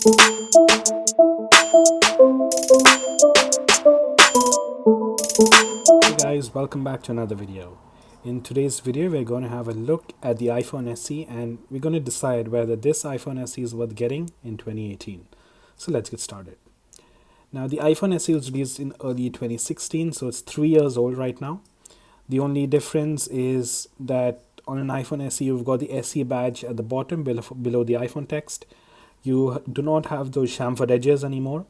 Hey guys, welcome back to another video. In today's video, we're going to have a look at the iPhone SE and we're going to decide whether this iPhone SE is worth getting in 2018. So let's get started. Now, the iPhone SE was released in early 2016, so it's 3 years old right now. The only difference is that on an iPhone SE, you've got the SE badge at the bottom below the iPhone text. You do not have those chamfered edges anymore.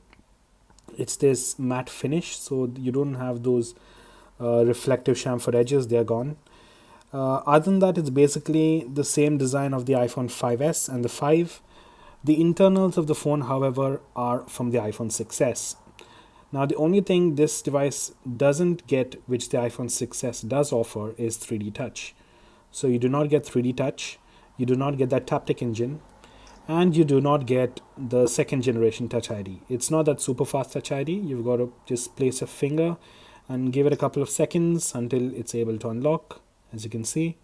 It's this matte finish, so you don't have those reflective chamfered edges, they're gone. Other than that, it's basically the same design of the iPhone 5s and the 5. The internals of the phone, however, are from the iPhone 6s. Now, the only thing this device doesn't get, which the iPhone 6s does offer, is 3D touch. So you do not get 3D touch, you do not get that taptic engine, and you do not get the second generation Touch ID. It's not that super fast Touch ID. You've got to just place a finger and give it a couple of seconds until it's able to unlock. As you can see,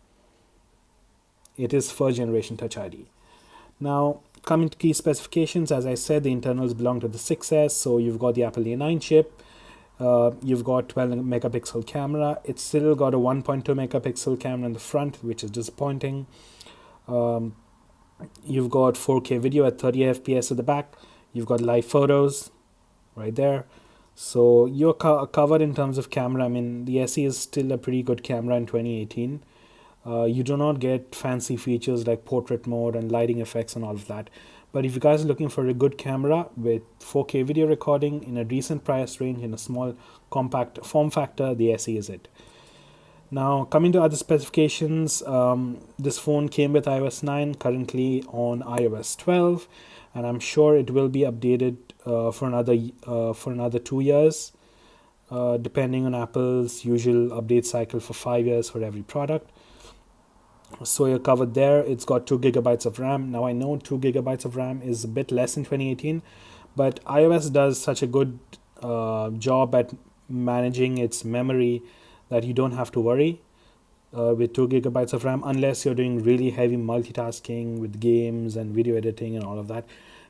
it is first generation Touch ID. Now, coming to key specifications, as I said, the internals belong to the 6S, so you've got the Apple A9 chip, you've got 12 megapixel camera. It's still got a 1.2 megapixel camera in the front, which is disappointing. You've got 4K video at 30 FPS at the back. You've got live photos right there. So you're covered in terms of camera. I mean, the SE is still a pretty good camera in 2018. You do not get fancy features like portrait mode and lighting effects and all of that. But if you guys are looking for a good camera with 4K video recording in a decent price range in a small compact form factor, the SE is it. Now, coming to other specifications, this phone came with iOS 9, currently on iOS 12, and I'm sure it will be updated for another 2 years, depending on Apple's usual update cycle for 5 years for every product. So you're covered there. It's got 2 gigabytes of RAM. Now, I know 2 gigabytes of RAM is a bit less in 2018, but iOS does such a good job at managing its memory that you don't have to worry with 2 gigabytes of RAM unless you're doing really heavy multitasking with games and video editing and all of that.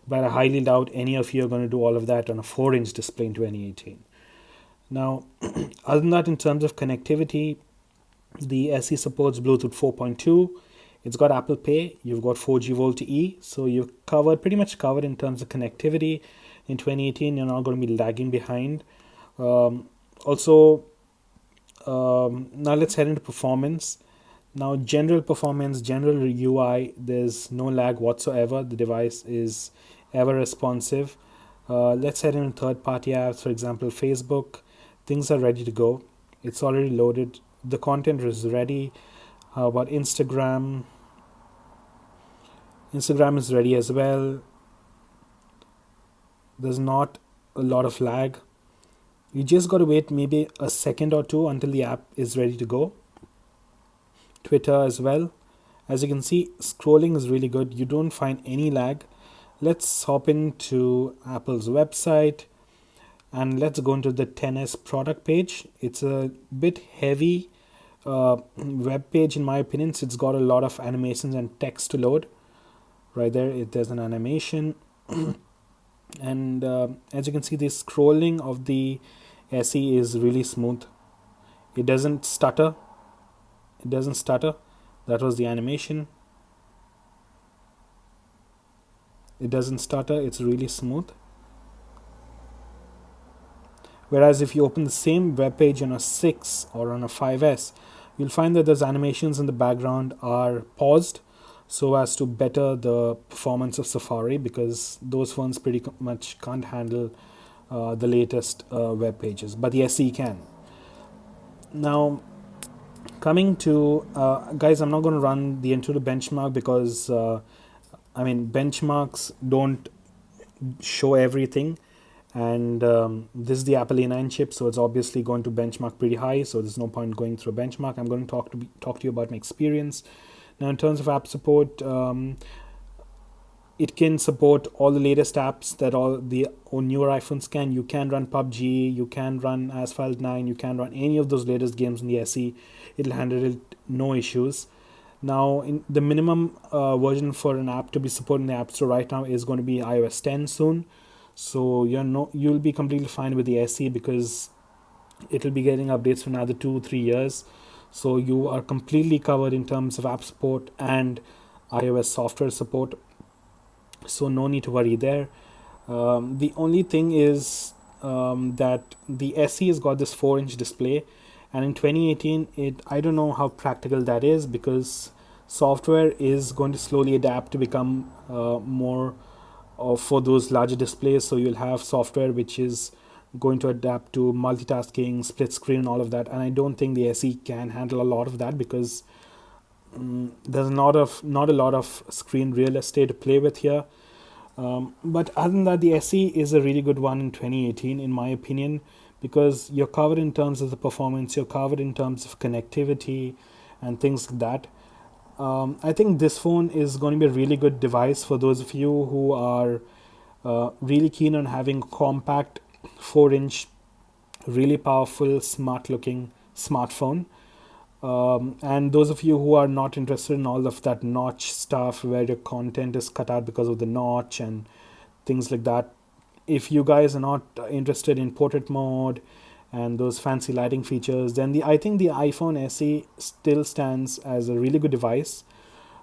But I highly doubt any of you are going to do all of that on a 4-inch display in 2018. Now, other than that, in terms of connectivity, the SE supports Bluetooth 4.2. It's got Apple Pay. You've got 4G VoLTE. So you're pretty much covered in terms of connectivity. In 2018, you're not going to be lagging behind. Now let's head into performance. Now, general performance, general UI, there's no lag whatsoever. The device is ever responsive. Let's head into third-party apps, for example, Facebook. Things are ready to go. It's already loaded. The content is ready. How about Instagram? Instagram is ready as well. There's not a lot of lag. You just got to wait maybe a second or two until the app is ready to go. Twitter as well. As you can see, scrolling is really good. You don't find any lag. Let's hop into Apple's website and let's go into the XS product page. It's a bit heavy web page in my opinion. So it's got a lot of animations and text to load. Right there, there's an animation. And as you can see, the scrolling of the SE is really smooth. It doesn't stutter. That was the animation. It doesn't stutter. It's really smooth. Whereas if you open the same web page on a 6 or on a 5S, you'll find that those animations in the background are paused so as to better the performance of Safari, because those phones pretty much can't handle the latest web pages, but the SE can. Now, coming to guys, I'm not going to run the Antutu benchmark because benchmarks don't show everything, and this is the Apple A9 chip, so it's obviously going to benchmark pretty high, so there's no point going through a benchmark. I'm going to talk to you about my experience. Now, in terms of app support, it can support all the latest apps that all the newer iPhones can. You can run PUBG, you can run Asphalt 9, you can run any of those latest games in the SE. It'll handle it, no issues. Now, in the minimum version for an app to be supported in the App Store right now is going to be iOS 10 soon. So you'll be completely fine with the SE because it'll be getting updates for another 2 3 years. So you are completely covered in terms of app support and iOS software support. So no need to worry there. The only thing is that the SE has got this 4-inch display, and in 2018, I don't know how practical that is because software is going to slowly adapt to become more for those larger displays. So you'll have software which is going to adapt to multitasking, split screen, all of that. And I don't think the SE can handle a lot of that because there's not a lot of screen real estate to play with here. But other than that, the SE is a really good one in 2018, in my opinion, because you're covered in terms of the performance, you're covered in terms of connectivity and things like that. I think this phone is going to be a really good device for those of you who are really keen on having a compact 4-inch, really powerful, smart looking smartphone. And those of you who are not interested in all of that notch stuff where your content is cut out because of the notch and things like that, if you guys are not interested in portrait mode and those fancy lighting features, then I think the iPhone SE still stands as a really good device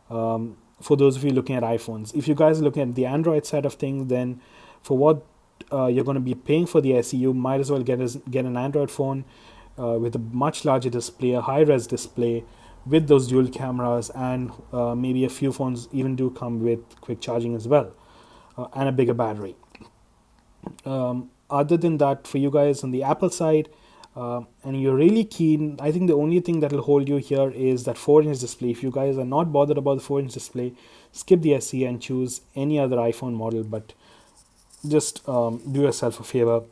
for those of you looking at iPhones. If you guys are looking at the Android side of things, then for what you're going to be paying for the SE, you might as well get an Android phone with a much larger display, a high-res display, with those dual cameras, and maybe a few phones even do come with quick charging as well, and a bigger battery. Other than that, for you guys on the Apple side, and you're really keen, I think the only thing that will hold you here is that 4-inch display. If you guys are not bothered about the 4-inch display, skip the SE and choose any other iPhone model, but just do yourself a favor.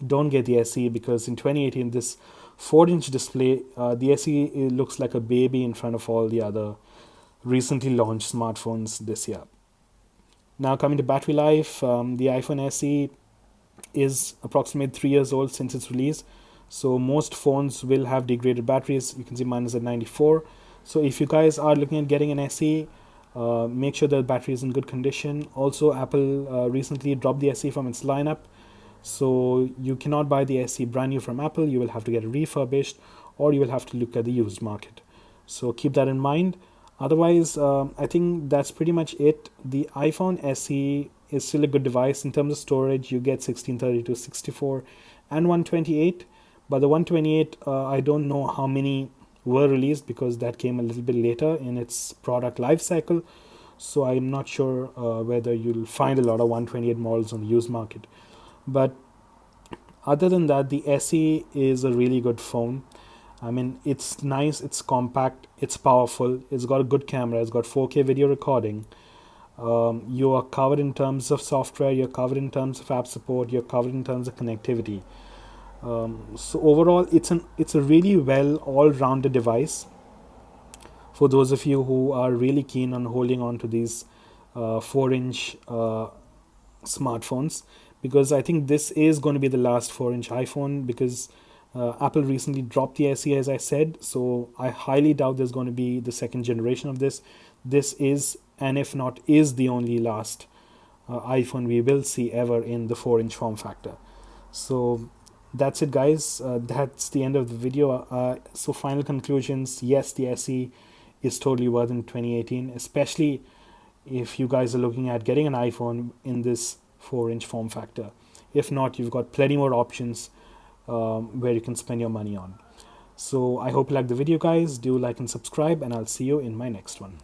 Don't get the SE because in 2018, this 4-inch display, the SE it looks like a baby in front of all the other recently launched smartphones this year. Now, coming to battery life, the iPhone SE is approximately 3 years old since its release. So most phones will have degraded batteries. You can see mine is at 94. So if you guys are looking at getting an SE, make sure the battery is in good condition. Also, Apple recently dropped the SE from its lineup. So you cannot buy the SE brand new from Apple. You will have to get it refurbished, or you will have to look at the used market. So keep that in mind. Otherwise, I think that's pretty much it. The iPhone SE is still a good device. In terms of storage, you get 1632, 64, and 128. But the 128, I don't know how many were released because that came a little bit later in its product life cycle. So I'm not sure whether you'll find a lot of 128 models on the used market. But other than that, the SE is a really good phone. I mean, it's nice, it's compact, it's powerful, it's got a good camera, it's got 4K video recording. You are covered in terms of software, you're covered in terms of app support, you're covered in terms of connectivity. So overall, it's a really well all-rounded device for those of you who are really keen on holding on to these 4-inch smartphones, because I think this is going to be the last 4-inch iPhone because Apple recently dropped the SE, as I said. So I highly doubt there's going to be the second generation of this. This is, and if not, is the only last iPhone we will see ever in the 4-inch form factor. So that's it, guys. That's the end of the video. So final conclusions: yes, the SE is totally worth in 2018, especially if you guys are looking at getting an iPhone in this 4-inch form factor. If not, you've got plenty more options where you can spend your money on. So I hope you like the video, guys. Do like and subscribe, and I'll see you in my next one.